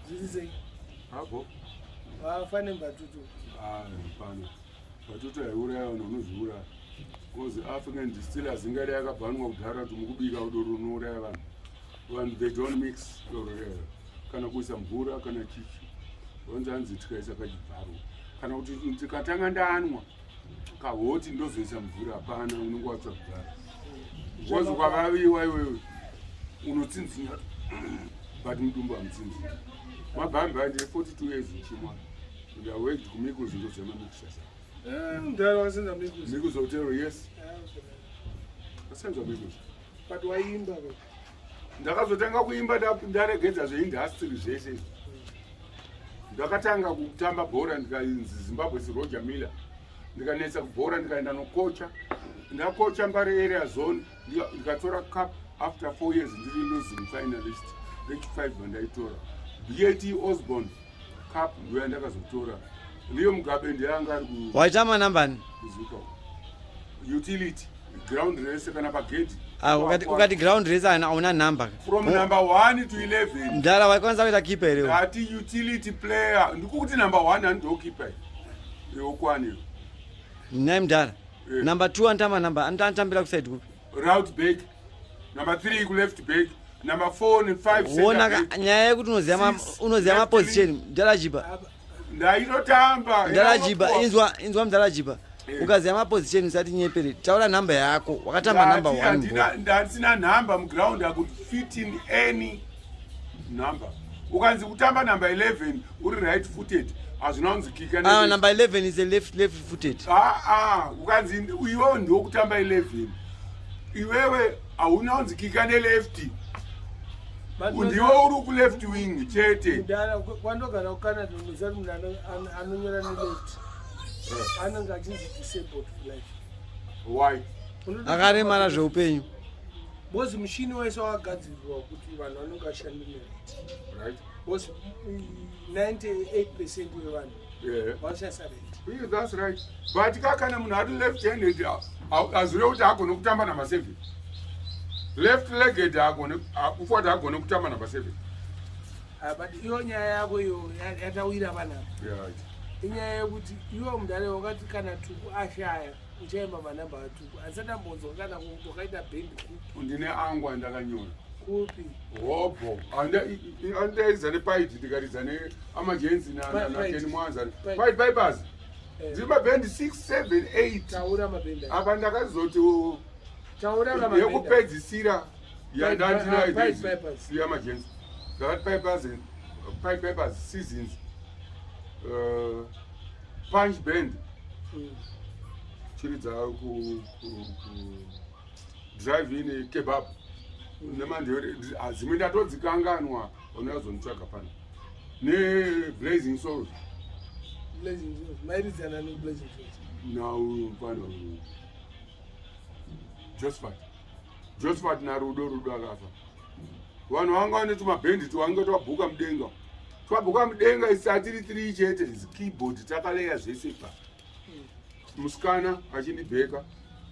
Zizei. Hapo. Fane Batutu. Fane. Batutu yauraya unozviura. Because African distillers ingari yakabhanwa kudhara kuti mukubika udoro unouraya vanhu. When they don't mix kana kuisa mvura kana chichi. Wanzanzi tikaisa pachivharo. Kana kuti tikatanga ndanwa kahoti ndozoisa mvura hapana unenge watsa kudhara. Because kwavaviwa iwewe unotsinzinya but mutumbu hamutsinzinya. Mabhambi anje 42 years uchimwa. And I worked to make us into German mixers. There wasn't a Mikos. Mikos Hotel, yes. That's a Mikos. But why Imba? Ndakazotanga kuimba ndaregedza zveindustry zvese. Ndakatanga kutamba bhora ndikainzi Zimbabwe Roddie Miller. Ndikanetsa kubhora ndikaenda nokocha. Ndakocha Mbare area zone. Ndikatora cup after 4 years ndiri losing finalist. Reach 5 bandaitora. BAT Osborne cup ndoya ndakazotora. Liyo Mugabe ndiyanga ari ku waitama nambani kuzuka utility ground race kana pagate ukati ground race hauna number from number 1 to 11 ndara waikwanza kuita keeper leo ati utility player ndikuti number 1 ando keeper yokwani name ndara number 2 antama number antambira ku side kupi right back number 3 ku left back number 4 and 5 wona nyaya yekuti unoziya ma position ndara Jibha ndainotamba ndara Jibha inzwa mdara Jibha ukaziya ma position usati nyepere taura number yako wakatamba number 1 ndasina number mu ground I could fit in any number ukanzi kutamba number 11 uri right footed azvinonzi kika number 11 is a left footed ukanzi iwewe ndio kutamba 11 iwewe haunonzi kika ne left ndiwe uri ku left wing chete ndara kwandogara kuCanada muzari munhu anonyora neleft anenge achinzi disabled for life. Why? Akaremara zveupenyu. Bozi mushini wese wakagadzirwa kuti vanhu vanenge vashanda neleft. Right. Bozi 98% yevanhu vashasa left. Yeah, that's right. But kana munhu ari left handed azure kuti agone kutamba number 7. Left legged agone kufuata agone kutamba number 7. But iyo nyaya yako iyo yatawira vanhu. Yeah. Inyaya yekuti iwe mudare wakati kana Tuku ashaya uchaimba manamba aTuku asatambonzwa kana kukaita band kupi ndine angwa ndakanyora kupi hobo andaiza nepaiti ndikariza neamajensi nakeni mwanza paiti paipazi ndimabhendi 6 7 8 taura mabhendi apa ndakazoti taura mabhendi yekupedzisira yandandinaiti yamajensi ndakati paipazi seasons punch band chiridza ku drive in kebab nemandere azimwe ndatodzikanganwa unozonitsvaga pano ne blazing souls mairizana ne blazing souls now pano Josephat narudo akafa vanhu vanga vane tumabhendi twange twabhuka mudenga twabuka mudenga isatiri 3 chete keyboard takaleya zvese pa musikana achinibheka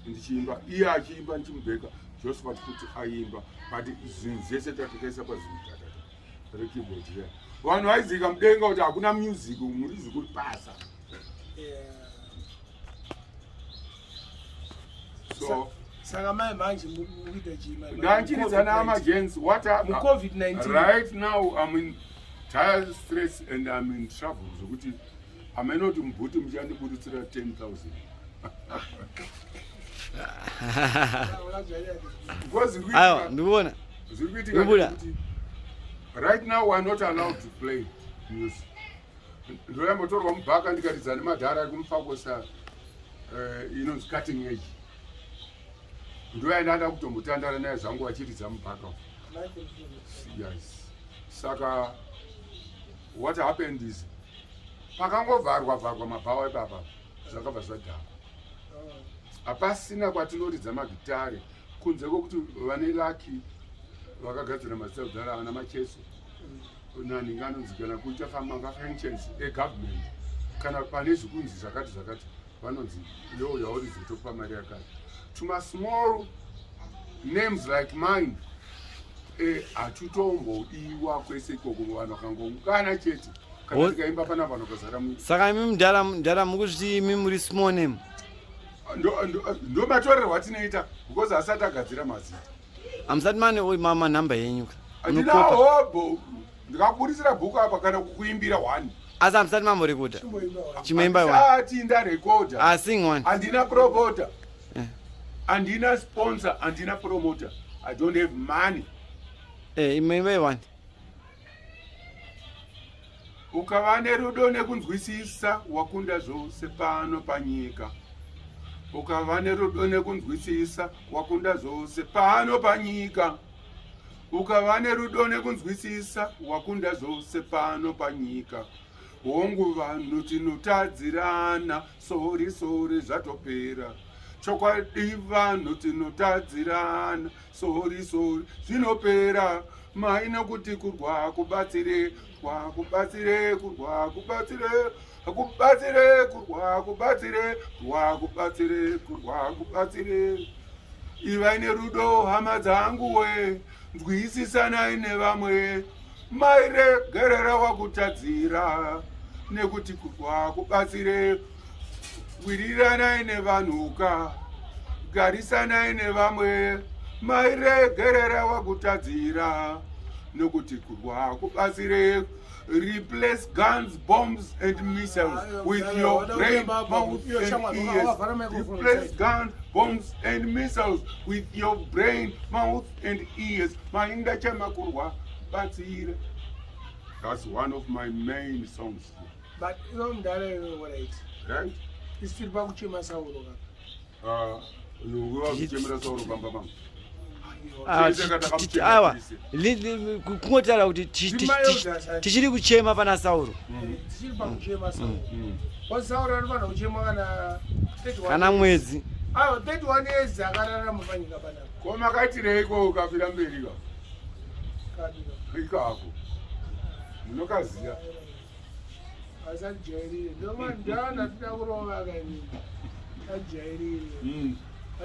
ndichiimba iye achiimba ndichimubheka Josephat kuti aimba but zvinhu zvese tatakaisa pazvimutatata rekeyboard ya vanhu vaizika mudenga kuti hakuna music murizi kuri pasa so saka mai manje mukuita chima ndanchiridzana amagensi what COVID-19 right now I'm in dire stress and I'm in trouble zokuti amenoti mubhuti muchandiburutsira 10,000 because ndikuona right now we're not allowed to play music ndoyambotorwa mubhaka ndikaridzana nemadhara ekumufakosa inonzi cutting edge ndoyandanda kutombotandara naye zvangu vachiridza mubhaka yes saka what happened is pakangovharwa mabhawa ipapa zvakabva zvadhaka hapasina kwatinoridza magitare kunze kwokuti vane laki vakagadzira mazita kudhara ana macheso nani anonzikana kuita functions egovernment kana pane zvikunzi zvakati vanonzi yo yauri zvitokupa mari yakati tuma small names like mine hatutombodiwa kwese ikoko vanhu vakangongana chete kana tikaimba pana vanhu vakazara mu saka imi mudhara mukuzviti imi muri small name ndo matorerwa tinoita because asati agadzira mazita hamusati mane manhamba yenyu handina hobho ndikakuburisira bhuku apa kana kukuimbira 1 asi hamusati mamborekodha Chimimba 1 ati ndarekodha asing 1 handina promota handina sponsor handina promoter I don't have money Chimimba 1 ukava nerudo nekunzwisisa wakunda zvose pano panyika ukava nerudo nekunzwisisa wakunda zvose pano panyika ukava nerudo nekunzwisisa wakunda zvose pano panyika hongu vanhu tinotadzirana sori zvatopera chokwadi vanhu tinotadzirana sori zvinopera maina kuti kurwa kubatsire ivai nerudo hama dzangu we nzwisisanai nevamwe mairegerera wakutadzira nekuti kurwa kubatsire wiriranai nevanhuka garisanai nevamwe mairegerera wakutadzira nekuti kurwa kubatsire replace guns, bombs and missiles with your brain, mouth and ears. Replace guns, bombs and missiles with your brain, mouth and ears. Mainda chema kurwa batsire. That's one of my main songs. But you don't right? Right? It's still back to my soul. You go to Chimera Soro Bamba. Awa kungotaura kuti tichiri kuchema pana Sauro kana mwedzi 31 years akararama panyika pana komakaitireiko ukafira mberi ikako munokaziya asajairire ndomandana tida kurova kaini ajairire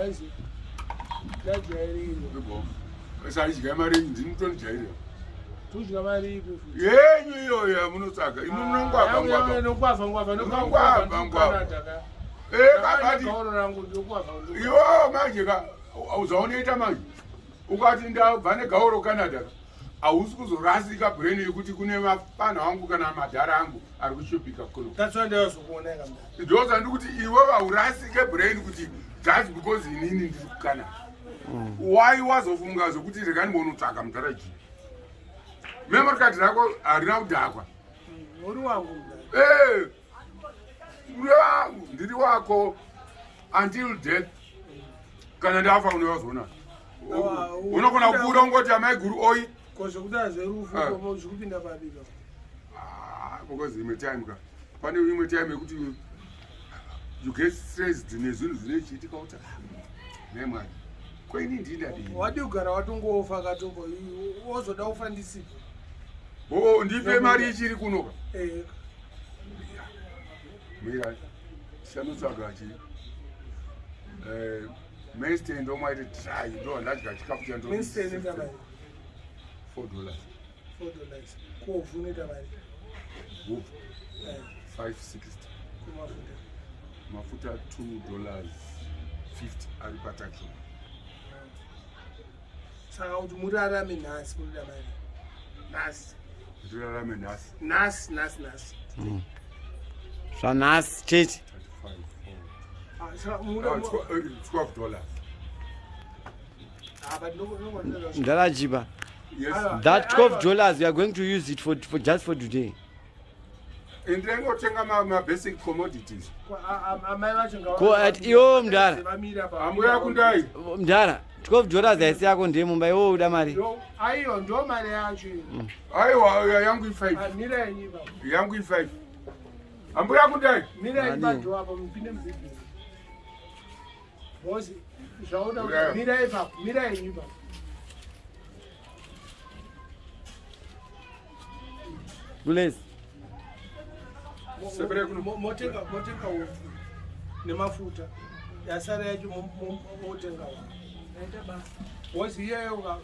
aisi ndajairire saidya mari ndinotonijairira tudya mari ipi yenyu iyoyo yamunotsvaga imi munongwavangwavangwavangwava iwo manje uzaonoita manje ukati ndabva negauro canada hausi kuzorasika brain yekuti kune mapana wangu kana madhara angu ari kushupika ndoza ndikuti iwe vaurasike brain kuti just because inini ndiri kucanada why wazofunga zokuti rekanimbonotsvaga mudhara jii memory card rako harina kudhakwa uri wangu ndiri wako until death kana ndafa unovazoona unogona kubuda ungoti amai guru oi zvekupinda pabika because imwe time ka pane imwe time yekuti you get stressed nezvinhu zvinochiitika uta nemwari kweni ndinadii wadi kugara watongofa katombo wozoda ufa ndisipo ndipe mari ichiri kunoka mira chanotsvaga mainstay ndomwaiti try ndo ndadya chikafu chando $4 kovuneta mari 560 mafuta $2.50 ari pataxi saka kuti murarame nhasi munoda mari nhasi ndirarame nhasi zvanhasi chete $12 Ndala Jibha. Yes. That $12 we are going to use it for just for today. In my basic commodities. Ko at yo mdara. Amuya kundai. Mdara. $12 aisi yako ndiye mumba yo uda mari. Ayo ndo mari yacho. Ayo yangu 5. Mira yenyi baba. Yangu 5. Amuya kundai. Mira yenyi baba hapo mpinde mziki. Bosi, shaona mira yenyi baba. Bulezi. Motenga ufu nemafuta yasara yacho motenga wa bosi iyeyo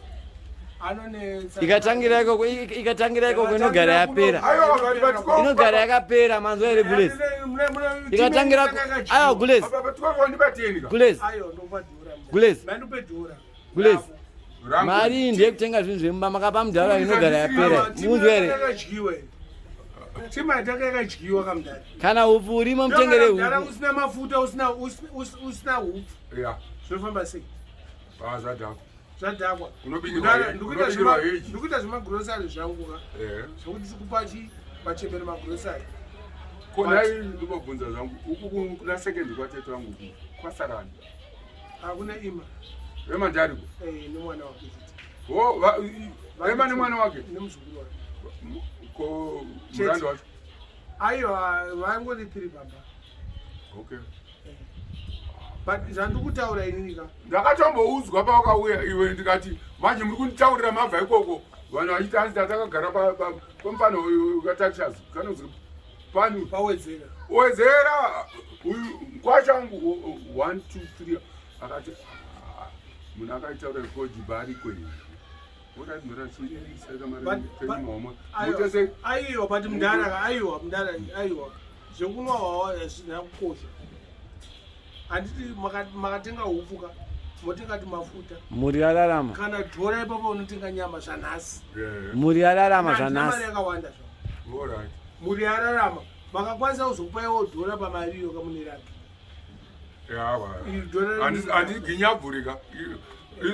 anonetsa ikatangira ikoko inogara yapera inogara yakapera manzwa ere Gulezi ikatangira ayo Gulezi mari ndiye kutenga zvinhu zvemumba makapa mudhara inogara yapera munzwa ere chimataka yakadyiwa kamudhara kana upfu urimo mutengere upfu usina mafuta usina upfu zvinofamba sei zvadhakwa ndikuita zvemagurosari zvanguka zvokuti sikupa pachembere magurosari konai ndinobvunza zvangu uku kuna sekendi kwatete vangu kwasarani hakuna ima vemandariko nemwana wake ema nemwana wake nemuzukuru wake ko murando wacho aiwa vangori 3 baba okay but zvandikutaura ininika ndakatomboudzwa pawakauya iwe ndikati manje muri kunditaurira mabva ikoko vanhu vachiti hanzi tatakagara pamufano ukataxas kanonzi pani Wedzera uyu kwachangu 1 2 3 akati munhu akaitaura ko Jibha ari kwenyu aiwa but mudhara aiwa zvekunwa hwawa hazvina kukosha handiti makatenga hupuka motenga mafuta muri yararama kana dhora ipapo unotenga nyama zvanhasi muri yararama zvanhasi yakawanda muri yararama makakwanisa kuzopaiwo dhora pamariyo kamunerake handiginyabvurika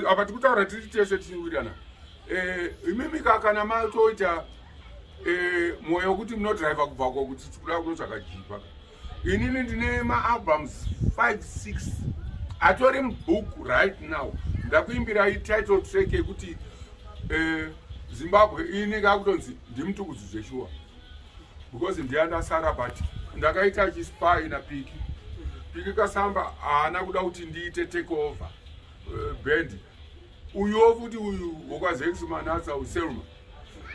apa tikutaura tiri tese tichiwirirana imimika kana matoita mwoyo wekuti munodhiraivha kubva kokuti tikuda kunotsvaka Jibha inini ndine maalbums 5-6 atori mubook right now ndakuimbira title track yekuti Zimbabwe inenge akutonzi ndimutukuzi zveshuwa because ndiyandasara but ndakaita chispai napiki kasamba haana kuda kuti ndiite take over band uyo futi uyu wakazexmanasa uselma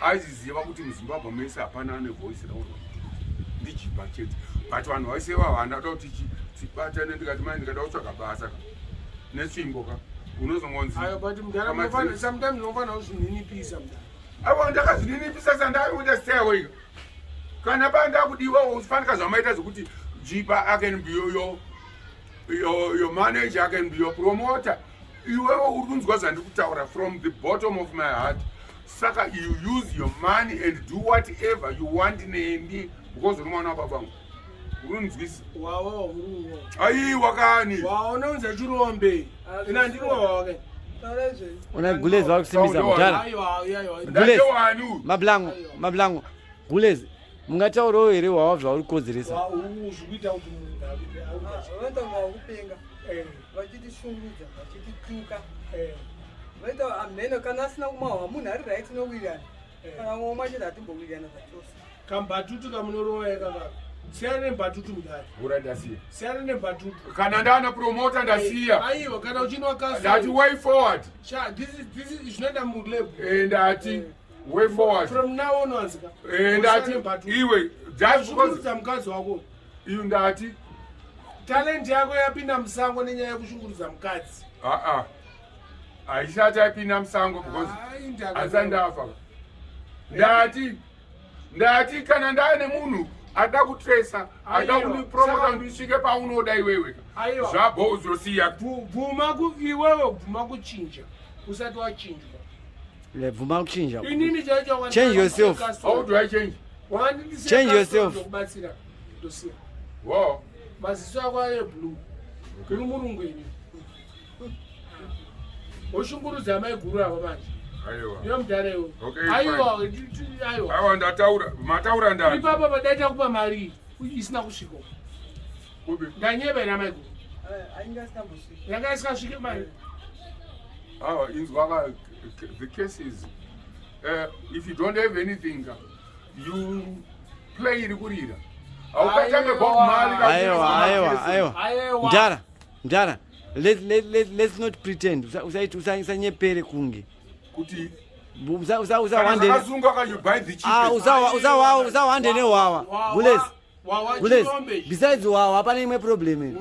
aiziziva kuti muZimbabwe mese hapana nevoice raunwa ndi Jibha chete but vanhu vaiseva havana da kuti tibatane ndikati mai ndikada kutsvaga basa netsvimbo ka unozongonzi sometimes unofana kuzvininipisa aiwa ndakazvininipisa sandaiuta stay away kana banda kudiwa ufanika zvamaita zvokuti Jibha I can be your manager, I can be your promoter. Iwewe uri kunzwa zvandikutaura from the bottom of my heart. Saka you use your money and do whatever you want neni because uri mwana wababa vangu. Unonzwisa? Aiwa kani. Unonza chirombe. Ina ndinowa wake. Una Gulezi wakusimbisa mudhara. Gulezi. Mablango. Gulezi. Mungataurawo here hwawa zvauri kukodzeresa zvikuita kuti munhu vanoita vakupenga vachitishungudza vachitituka vaita amheno kana asina kumahwa munhu ari right nowirirana kana mwe machiti hatimbowirirana zvachose kambatutu kamunorowa yakaka siyana nembatutu mudhari urandasiya siyana nembatutu kana ndana promota ndasiya aiwa kana uchinwa ndati way forward zvinoenda mulab ndati way forward from now onwards ndati iwe just because mukadzi wako iwe ndati talent yako yapinda musango nenyaya yekushungurudza mukadzi haisati yapinda musango because hasandafa ndati kana ndaane munhu ada kutresa ada kundipromota ndisvike paunoda iwewe zvabhozosiya iwewe bvuma kuchinja usati wachinjwa bvuma kuchinja inini chaicho change yourself how do I change change yourself kubatsira ndosiya wow maziso ako ayeblue kuri murungweni woshungurudza maiguru avo manje iyo mudhara iwe aiwa ndataura mataura ndani ipapa padaita kupa mari isina kusvika ndanyeba ina maiguru yanga isikasvike mari inzwaka the case is if you don't have anything you play iri kurira aukatange bob mali aiwa mdara let's not pretend usanyepere kunge kuti uzawande newawa Gulezi besides wawa pane imwe problem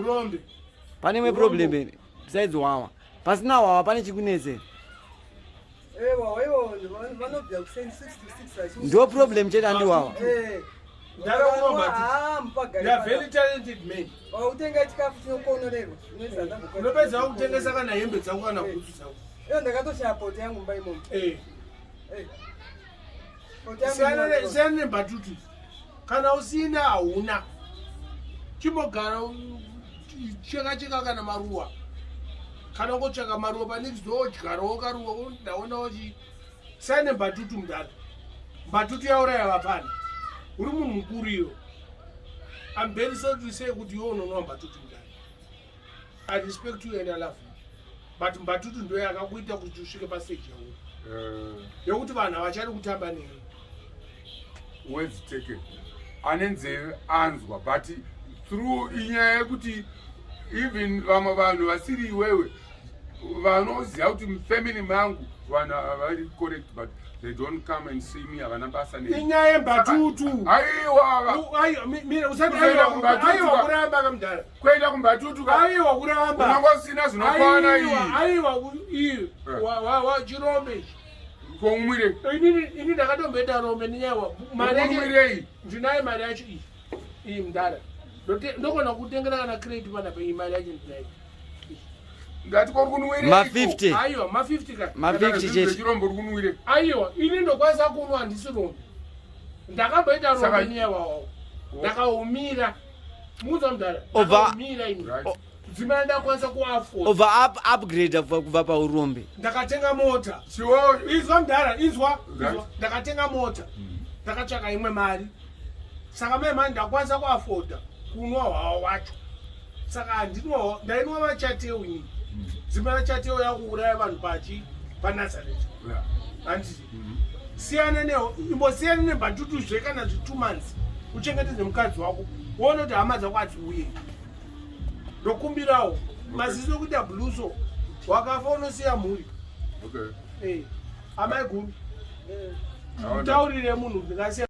besides wawa pasina wawa pane chikunese vanobva kuseni 66 ndo problem chete andiwawa. They are very talented men. utenga chikafu chinokonorerwa Unopedza kutengesa kana hembe dzako kana bhutsu dzako. ndakatoshaya poti yangu mumba imomo. Siyana nembatutu. Kana usina hauna. Chimbogara cheka kana maruwa. Kana ngotsvaka maruwa panix ndodyarawo karuwa ndaonawo chi. Siyana nembatutu mudhara. Mbatutu yauraya vapana. Uri munhu mukuru iyo. I'm very sorry to say kuti iwe unonwa mbatutu mudhara. I respect you and I love you. But mbatutu ndo yakakuita kuti usvike pastage yauri. Yokuti vanhu havachari kutamba newe. Words taken. Anenzeve anzwa but through inyaya yekuti even vamwe vanhu vasiri iwewe vanoziva kuti family mangu vanhu havari correct but they don't come and see me havana basa inyaya yembatutu. Aiwa usati aiwa kuramba kamudhara. Kuenda kumbatutu Aiwa kuramba. unangosina zvinokwana Aiwa iyo wachirombe. komwire Ini ndakatomboenda Rome nenyawa. komwirei Ndinayo mari yacho iyi mudhara. Ndokona kutengera kana credit pana pa imari yacho ndinayo. ngati kuri kunwirei Ma 50. Aiwa ma 50 ka. Ma 50 chete. chirombo uri kunwire Aiwa ini ndokwanisa kunwa handisi Rome. Ndakamboenda Rome nenyawa. Ndakaumira. Muza mudhara. Ndakaumira ini. Dzimai ndakwanisa kuafford. Over upgrade kubva paurombe. Ndakatenga mota. Izwa mudhara, izwa. Ndakatenga mota. Ndakatsvaka imwe mari. Saka mai ndakwanisa kuafforda kunwa hwawa wacho. Saka ndainwa vachateu ini. Dzimai vachateu yakuuraya vanhu paNazareth. Handiti. Imbosiyana nembatutu zvekana 2 months. Uchengetedze mukadzi wako. Uone kuti hama dzako hadziuye. Ndokumbirawo. Maziso kuita bluso. Wakafa unosiya mhuri. okay Amai gumi. Taurire munhu ndingasiya